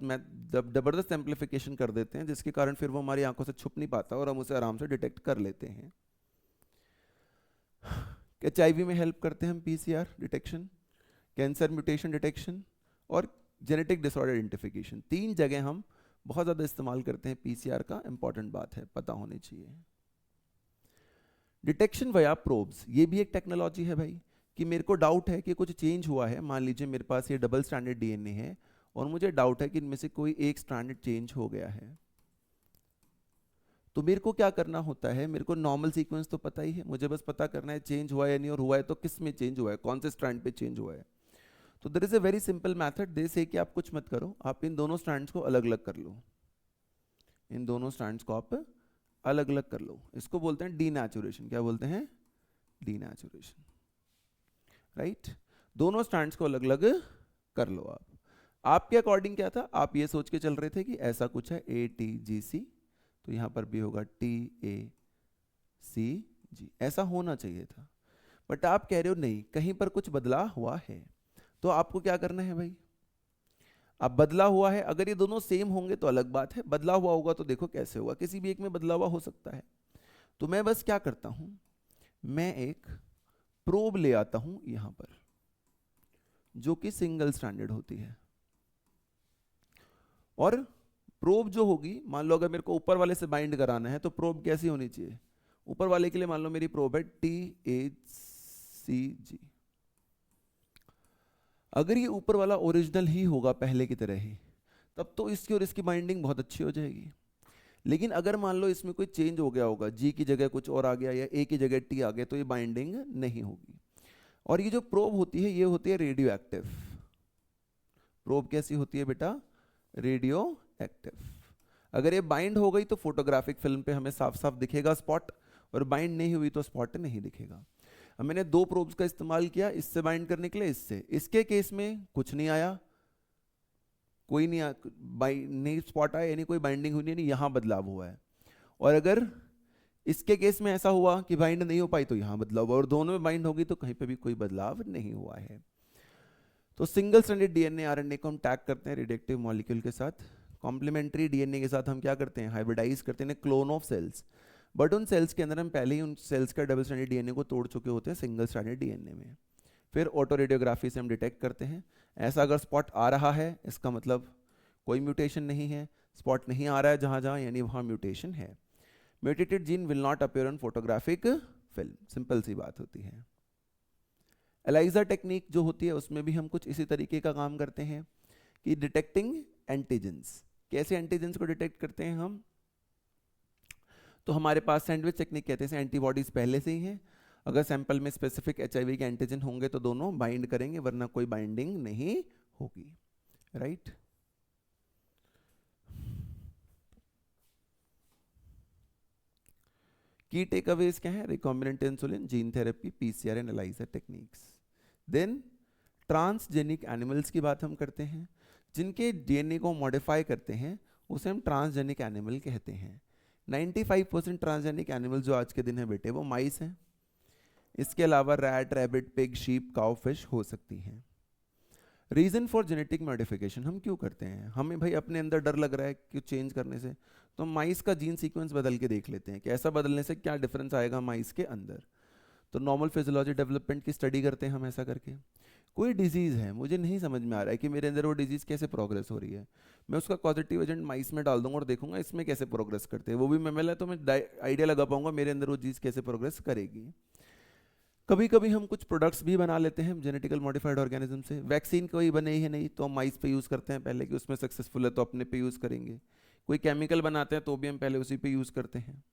Speaker 1: जबरदस्त एम्प्लीफिकेशन कर देते हैं, जिसके कारण फिर वो हमारी आंखों से छुप नहीं पाता और हम उसे आराम से डिटेक्ट कर लेते हैं। एचआईवी में हेल्प करते हैं हम PCR detection, cancer mutation detection और जेनेटिक डिसऑर्डर आइडेंटिफिकेशन। 3 जगह हम बहुत ज़्यादा इस्तेमाल करते हैं पीसीआर का, इंपॉर्टेंट बात है, पता होनी चाहिए। डिटेक्शन वया प्रोब्स, ये भी एक टेक्नोलॉजी है भाई, कि मेरे को डाउट है कि कुछ चेंज हुआ है। मान लीजिए मेरे पास ये डबल स्ट्रैंडेड डीएनए है और मुझे डाउट है कि इनमें से कोई एक स्ट्रैंडेड चेंज हो गया है, तो मेरे को क्या करना होता है, मेरे को नॉर्मल सीक्वेंस तो पता ही है, मुझे बस पता करना है चेंज हुआ है नहीं, और हुआ है तो किस में चेंज हुआ है, कौन से स्ट्रैंड पे चेंज हुआ है। तो there is a very simple method, they say कि आप कुछ मत करो, आप इन दोनों स्ट्रैंड्स को अलग अलग कर लो, इन दोनों स्ट्रैंड्स को आप अलग अलग कर लो। इसको बोलते हैं डीनेचुरेशन। क्या बोलते हैं, डीनेचुरेशन, राइट। दोनों स्ट्रैंड्स को अलग अलग कर लो। आप आपके अकॉर्डिंग क्या था, आप ये सोच के चल रहे थे कि ऐसा कुछ है ATGC, तो यहां पर भी होगा TACG, ऐसा होना चाहिए था। बट आप कह रहे हो नहीं, कहीं पर कुछ बदला हुआ है, तो आपको क्या करना है भाई, अब बदला हुआ है, अगर ये दोनों सेम होंगे तो अलग बात है, बदला हुआ होगा तो देखो कैसे होगा, किसी भी एक में बदला हुआ हो सकता है। तो मैं बस क्या करता हूं, मैं एक प्रोब ले आता हूं यहां पर, जो कि सिंगल स्ट्रैंडेड होती है, और प्रोब जो होगी, मान लो अगर मेरे को ऊपर वाले से बाइंड कराना है तो प्रोब कैसी होनी चाहिए, ऊपर वाले के लिए मान लो मेरी प्रोब है THCG। अगर ये ऊपर वाला ओरिजिनल ही होगा पहले की तरह ही, तब तो इसकी और इसकी बाइंडिंग बहुत अच्छी हो जाएगी। लेकिन अगर मान लो इसमें कोई चेंज हो गया होगा, G की जगह कुछ और आ गया या A की जगह T आ गया, तो ये बाइंडिंग नहीं होगी। और ये जो प्रोब होती है ये होती है रेडियो एक्टिव। प्रोब कैसी होती है बेटा? Radio active. अगर ये बाइंड हो गई तो फोटोग्राफिक फिल्म पे हमें साफ साफ दिखेगा स्पॉट, और बाइंड नहीं हुई तो स्पॉट नहीं दिखेगा। अब मैंने दो प्रोब्स का इस्तेमाल किया, इससे बाइंड करने के लिए, इससे। इसके केस में कुछ नहीं आया, कोई नहीं नहीं स्पॉट आया, यानी कोई बाइंडिंग हुई नहीं, यहाँ बदलाव हुआ है। और अगर इसके केस में ऐसा हुआ कि बाइंड नहीं हो पाई तो यहाँ बदलाव हुआ, और दोनों में बाइंड होगी तो कहीं पे भी कोई बदलाव नहीं हुआ है। तो सिंगल स्ट्रैंडेड डीएनए आरएनए को हम टैग करते हैं रेडियोएक्टिव मॉलिक्यूल के साथ। कॉम्प्लीमेंट्री डीएनए के साथ हम क्या करते हैं? हाइब्रिडाइज करते हैं, क्लोन ऑफ सेल्स। बट उन सेल्स के अंदर हम पहले ही उन सेल्स का डबल स्ट्रैंडेड डीएनए को तोड़ चुके होते हैं सिंगल स्ट्रैंडेड डीएनए में। फिर ऑटो रेडियोग्राफी से हम डिटेक्ट करते हैं। ऐसा अगर स्पॉट आ रहा है इसका मतलब कोई म्यूटेशन नहीं है, स्पॉट नहीं आ रहा है जहाँ जहाँ, यानी वहाँ म्यूटेशन है। Mutated gene will not appear on photographic film, simple सी बात होती है। एलाइजा टेक्निक जो होती है उसमें भी हम कुछ इसी तरीके का काम करते हैं कि डिटेक्टिंग एंटीजेंस। कैसे एंटीजेंस को डिटेक्ट करते हैं हम? तो हमारे पास सैंडविच टेक्निक कहते हैं, एंटीबॉडीज पहले से ही हैं। अगर सैंपल में स्पेसिफिक एचआईवी के एंटीजन होंगे तो दोनों बाइंड करेंगे, वरना कोई बाइंडिंग नहीं होगी, राइट? की टेकअवेज क्या है? Recombinant insulin, gene therapy, PCR and ELISA techniques. Then transgenic animals की बात हम करते हैं, जिनके डीएनए को मॉडिफाई करते हैं उसे हम ट्रांसजेनिक एनिमल कहते हैं। 95% ट्रांसजेनिक एनिमल जो आज के दिन है बेटे वो माइस हैं। इसके अलावा rat, rabbit, pig, sheep, cow, fish हो सकती हैं। रीजन फॉर जेनेटिक मॉडिफिकेशन हम क्यों करते हैं? हमें भाई अपने अंदर डर लग रहा है कि चेंज करने से, तो माइस का जीन सीक्वेंस बदल के देख लेते हैं कि ऐसा बदलने से क्या डिफरेंस आएगा माइस के अंदर। तो नॉर्मल फिजियोलॉजी डेवलपमेंट की स्टडी करते हैं हम ऐसा करके। कोई डिजीज़ है, मुझे नहीं समझ में आ रहा है कि मेरे अंदर वो डिजीज़ कैसे प्रोग्रेस हो रही है, मैं उसका पॉजिटिव एजेंट माइस में डाल दूंगा और देखूंगा इसमें कैसे प्रोग्रेस करते हैं। वो भी मैमल है तो मैं आइडिया लगा पाऊंगा मेरे अंदर वो चीज़ कैसे प्रोग्रेस करेगी। कभी कभी हम कुछ प्रोडक्ट्स भी बना लेते हैं जेनेटिकल मॉडिफाइड ऑर्गेनिज्म से। वैक्सीन कोई बने ही है नहीं तो हम माइस पे यूज़ करते हैं पहले कि उसमें सक्सेसफुल है तो अपने पे यूज़ करेंगे। कोई केमिकल बनाते हैं तो भी हम पहले उसी पे यूज़ करते हैं,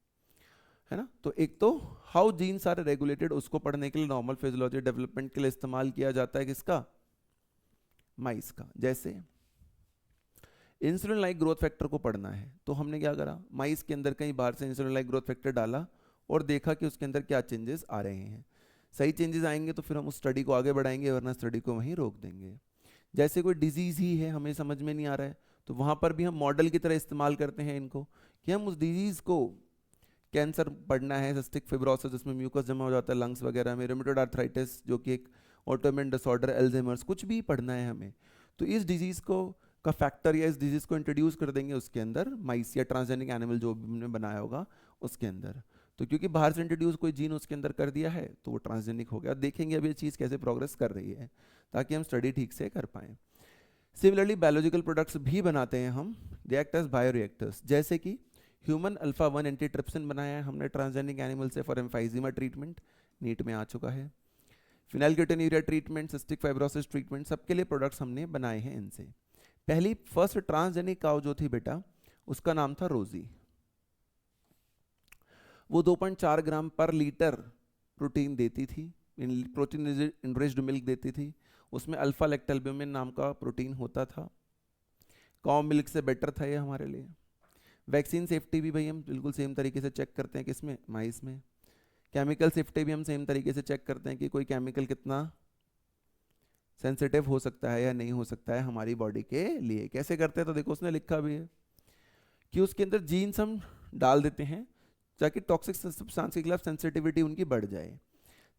Speaker 1: है ना? तो एक तो हाउ जीन्स आर रेगुलेटेड उसको पढ़ने के लिए नॉर्मल फिजियोलॉजी डेवलपमेंट के लिए इस्तेमाल किया जाता है किसका? माइस का। जैसे इंसुलिन लाइक ग्रोथ फैक्टर को पढ़ना है तो हमने क्या करा, माइस के अंदर कहीं बाहर से इंसुलिन लाइक ग्रोथ फैक्टर डाला और देखा कि उसके अंदर क्या चेंजेस आ रहे हैं। सही चेंजेस आएंगे तो फिर हम उस स्टडी को आगे बढ़ाएंगे, वरना स्टडी को वहीं रोक देंगे। जैसे कोई डिजीज़ ही है हमें समझ में नहीं आ रहा है तो वहाँ पर भी हम मॉडल की तरह इस्तेमाल करते हैं इनको कि हम उस डिजीज़ को, कैंसर पढ़ना है, सिस्टिक फिब्रोसिस जिसमें म्यूकस जमा हो जाता है लंग्स वगैरह में, रूमेटॉइड आर्थराइटिस जो कि एक ऑटोइम्यून डिसऑर्डर, अल्जाइमर्स, कुछ भी पढ़ना है हमें, तो इस डिजीज़ को का फैक्टर या इस डिजीज़ को इंट्रोड्यूस कर देंगे उसके अंदर, माइस या ट्रांसजेनिक एनिमल जो भी हमने बनाया होगा उसके अंदर। तो क्योंकि बाहर से इंट्रोड्यूस कोई जीन उसके अंदर कर दिया है तो वो ट्रांसजेनिक हो गया। देखेंगे अभी ये चीज़ कैसे प्रोग्रेस कर रही है ताकि हम स्टडी ठीक से कर पाएँ। सिमिलरली बायोलॉजिकल प्रोडक्ट्स भी बनाते हैं हम, दे एक्ट एज बायोरिएक्टर्स। जैसे कि ह्यूमन अल्फा 1 एंटीट्रिप्सिन बनाया है हमने ट्रांसजेनिक एनिमल से फॉर एम्फाइजीमा ट्रीटमेंट, नीट में आ चुका है। Phenylketonuria treatment, cystic fibrosis treatment, सबके लिए प्रोडक्ट्स हमने बनाए हैं इनसे। पहली फर्स्ट ट्रांसजेनिक काउ जो थी बेटा उसका नाम था रोजी। वो 2.4 ग्राम पर लीटर प्रोटीन देती थी, प्रोटीन इनरिच्ड मिल्क देती थी। उसमें अल्फा लैक्टोल्ब्यूमिन नाम का प्रोटीन होता था। काउ मिल्क से बेटर था ये हमारे लिए। वैक्सीन सेफ्टी भी भाई हम बिल्कुल सेम तरीके से चेक करते हैं किसमें, माइस में। केमिकल सेफ्टी भी हम सेम तरीके से चेक करते हैं कि कोई केमिकल कितना सेंसिटिव हो सकता है या नहीं हो सकता है हमारी बॉडी के लिए। कैसे करते हैं तो देखो उसने लिखा भी है कि उसके अंदर जीन्स हम डाल देते हैं ताकि टॉक्सिक सब्सटेंस के खिलाफ सेंसिटिविटी उनकी बढ़ जाए,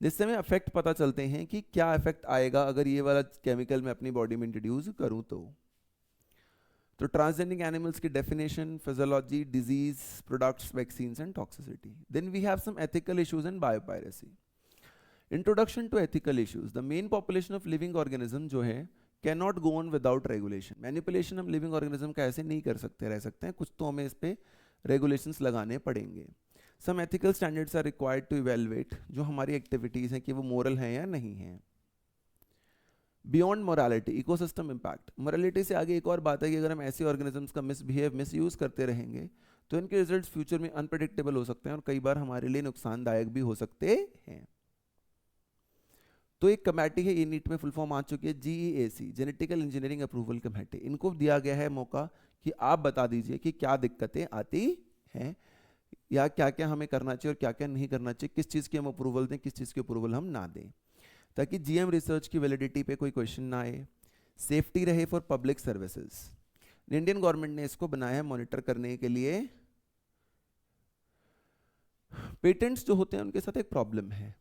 Speaker 1: जिससे हमें इफेक्ट पता चलते हैं कि क्या इफेक्ट आएगा अगर ये वाला केमिकल मैं अपनी बॉडी में इंट्रोड्यूस करूं तो ट्रांसजेनिक एनिमल्स की definition, physiology, disease, products, vaccines and toxicity. Then we have some ethical issues and biopiracy. Introduction to ethical issues. The main population of living organism जो है can not go on without regulation. Manipulation हम living organism का ऐसे नहीं कर सकते, रह सकते हैं, कुछ तो हमें इस पर रेगुलेशंस लगाने पड़ेंगे। Some ethical standards are required to evaluate जो हमारी एक्टिविटीज़ हैं कि वो मोरल हैं या नहीं हैं. Beyond morality, ecosystem impact. Morality से आगे एक और बात है कि अगर हम ऐसे ऑर्गेनिजम्स का मिसयूज करते रहेंगे तो इनके रिजल्ट्स फ्यूचर में अनप्रेडिक्टेबल हो सकते हैं और कई बार हमारे लिए नुकसानदायक भी हो सकते हैं. तो एक कमेटी है, ये नीट में फुल फॉर्म आ चुकी है, GEAC, genetical engineering approval committee. इनको दिया गया है मौका कि आप बता दीजिए कि क्या दिक्कतें आती हैं या क्या क्या हमें करना चाहिए और क्या क्या नहीं करना चाहिए, किस चीज़ की हम अप्रूवल दें, किस चीज़ की अप्रूवल हम ना दें, ताकि GM रिसर्च की वैलिडिटी पे कोई क्वेश्चन ना आए, सेफ्टी रहे for public services. Indian government ने इसको बनाया है मॉनिटर करने के लिए. पेटेंट्स जो होते हैं उनके साथ एक प्रॉब्लम है.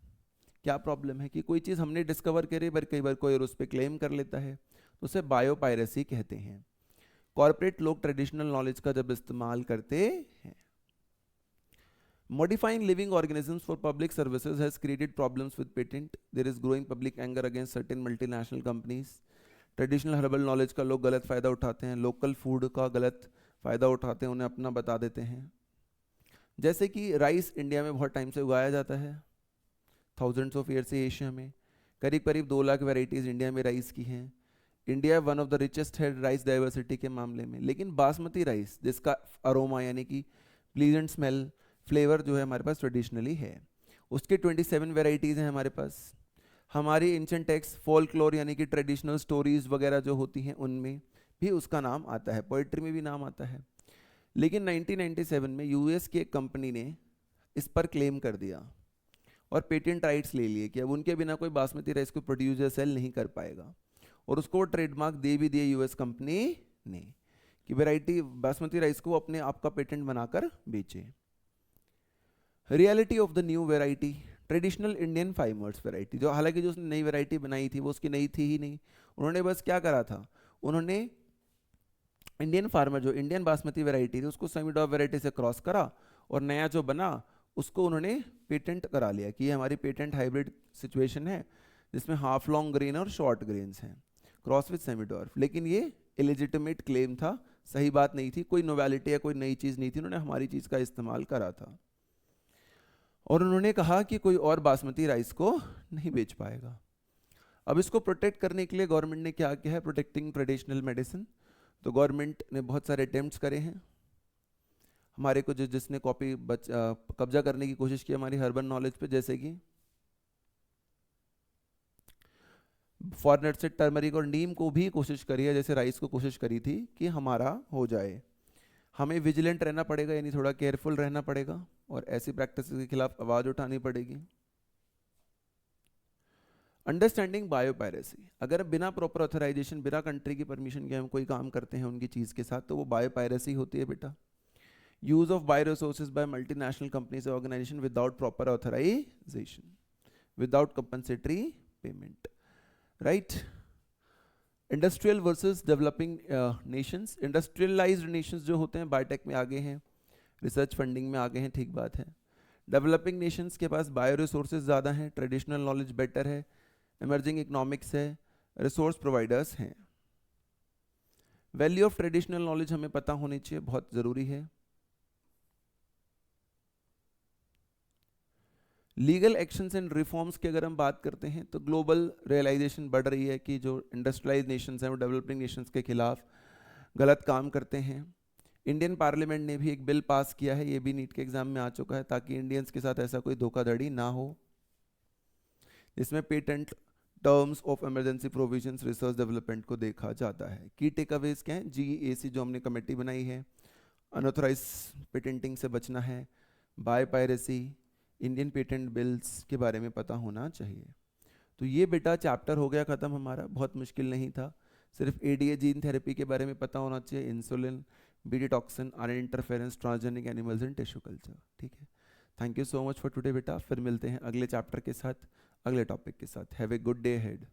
Speaker 1: क्या प्रॉब्लम है कि कोई चीज़ हमने डिस्कवर करी पर कई बार कोई और उस पर क्लेम कर लेता है, तो उसे बायोपायरेसी कहते हैं. कॉर्पोरेट लोग ट्रेडिशनल नॉलेज का जब इस्तेमाल करते हैं. Modifying living organisms for public services has created problems with patent. There is growing public anger against certain multinational companies. Traditional herbal knowledge का लोग गलत फ़ायदा उठाते हैं, local food का गलत फ़ायदा उठाते हैं, उन्हें अपना बता देते हैं. जैसे कि राइस इंडिया में बहुत टाइम से उगाया जाता है, थाउजेंड्स ऑफ ईयर से एशिया में. करीब करीब 2 लाख वेराइटीज़ इंडिया में राइस की हैं. India one of the richest है राइस डाइवर्सिटी के मामले में. लेकिन बासमती राइस जिसका अरोमा यानी कि प्लीजेंट स्मेल, फ्लेवर जो है हमारे पास ट्रेडिशनली है, उसके 27 वेराइटीज़ हैं हमारे पास. हमारी एंशिएंट टेक्स्ट, फोल्कलोर यानी कि ट्रेडिशनल स्टोरीज वगैरह जो होती हैं उनमें भी उसका नाम आता है, पोइट्री में भी नाम आता है. लेकिन 1997 में यूएस की एक कंपनी ने इस पर क्लेम कर दिया और पेटेंट राइट्स ले लिए कि अब उनके बिना कोई बासमती राइस को प्रोड्यूस या सेल नहीं कर पाएगा. और उसको ट्रेडमार्क दे भी दिए यूएस कंपनी ने कि वैरायटी बासमती राइस को अपने आप का पेटेंट बनाकर बेचे. Reality of the new variety, traditional Indian farmers variety, जो हालांकि जो उसने नई वैरायटी बनाई थी वो उसकी नई थी ही नहीं. उन्होंने बस क्या करा था, उन्होंने इंडियन फार्मर जो इंडियन बासमती वैरायटी थी उसको सेमीडॉग वैरायटी से क्रॉस करा और नया जो बना उसको उन्होंने पेटेंट करा लिया कि ये हमारी पेटेंट हाइब्रिड सिचुएशन है जिसमें हाफ लॉन्ग ग्रेन और शॉर्ट ग्रेन्स हैं, क्रॉस विद सेमीडॉर्फ. लेकिन ये इलेजिटिमेट क्लेम था, सही बात नहीं थी, कोई नोवेलिटी या कोई नई चीज़ नहीं थी, उन्होंने हमारी चीज़ का इस्तेमाल करा था. और उन्होंने कहा कि कोई और बासमती राइस को नहीं बेच पाएगा. अब इसको प्रोटेक्ट करने के लिए गवर्नमेंट ने क्या किया है, प्रोटेक्टिंग ट्रेडिशनल मेडिसिन. तो गवर्नमेंट ने बहुत सारे अटेम्प्ट्स करे हैं. हमारे को जिसने कब्जा करने की कोशिश की हमारी हर्बल नॉलेज पे, जैसे कि फॉरेनर से टर्मरिक और नीम को भी कोशिश करी है, जैसे राइस को कोशिश करी थी कि हमारा हो जाए. हमें विजिलेंट रहना पड़ेगा, यानी थोड़ा केयरफुल रहना पड़ेगा और ऐसी प्रैक्टिस के खिलाफ आवाज़ उठानी पड़ेगी. अंडरस्टैंडिंग बायोपायरेसी, अगर बिना प्रॉपर ऑथराइजेशन, बिना कंट्री की परमिशन के हम कोई काम करते हैं उनकी चीज़ के साथ, तो वो बायोपायरेसी होती है बेटा. Use of bio resources by multinational companies organisation without proper authorisation, without compensatory payment. Right. Industrial versus developing nations. Industrialised nations जो होते हैं बायोटेक में आगे हैं, रिसर्च फंडिंग में आगे हैं, ठीक बात है. डेवलपिंग नेशंस के पास बायो रिसोर्सेज ज़्यादा हैं, ट्रेडिशनल नॉलेज बेटर है, इमर्जिंग इकोनॉमिक्स है, रिसोर्स प्रोवाइडर्स हैं. वैल्यू ऑफ ट्रेडिशनल नॉलेज हमें पता होनी चाहिए, बहुत ज़रूरी है. लीगल एक्शंस एंड रिफॉर्म्स की अगर हम बात करते हैं तो ग्लोबल रियलाइजेशन बढ़ रही है कि जो इंडस्ट्रियलाइज नेशंस हैं वो डेवलपिंग नेशंस के खिलाफ गलत काम करते हैं. इंडियन पार्लियामेंट ने भी एक बिल पास किया है, ये भी नीट के एग्जाम में आ चुका है, ताकि इंडियंस के साथ ऐसा कोई धोखाधड़ी ना हो. इसमें patent, terms of emergency provisions, research development को देखा जाता है. की टेकअवेज क्या है, GEAC जो हमने कमेटी बनाई है, अनऑथराइज पेटेंटिंग से बचना है, बायोपायरेसी, इंडियन पेटेंट बिल्स के बारे में पता होना चाहिए. तो ये बेटा चैप्टर हो गया ख़त्म हमारा, बहुत मुश्किल नहीं था. सिर्फ ADA जीन थेरेपी के बारे में पता होना चाहिए, insulin, BT toxin, RNA interference, transgenic animals in tissue culture. ठीक है, thank you so much for today बेटा. फिर मिलते हैं अगले चैप्टर के साथ, अगले टॉपिक के साथ. Have a good day ahead.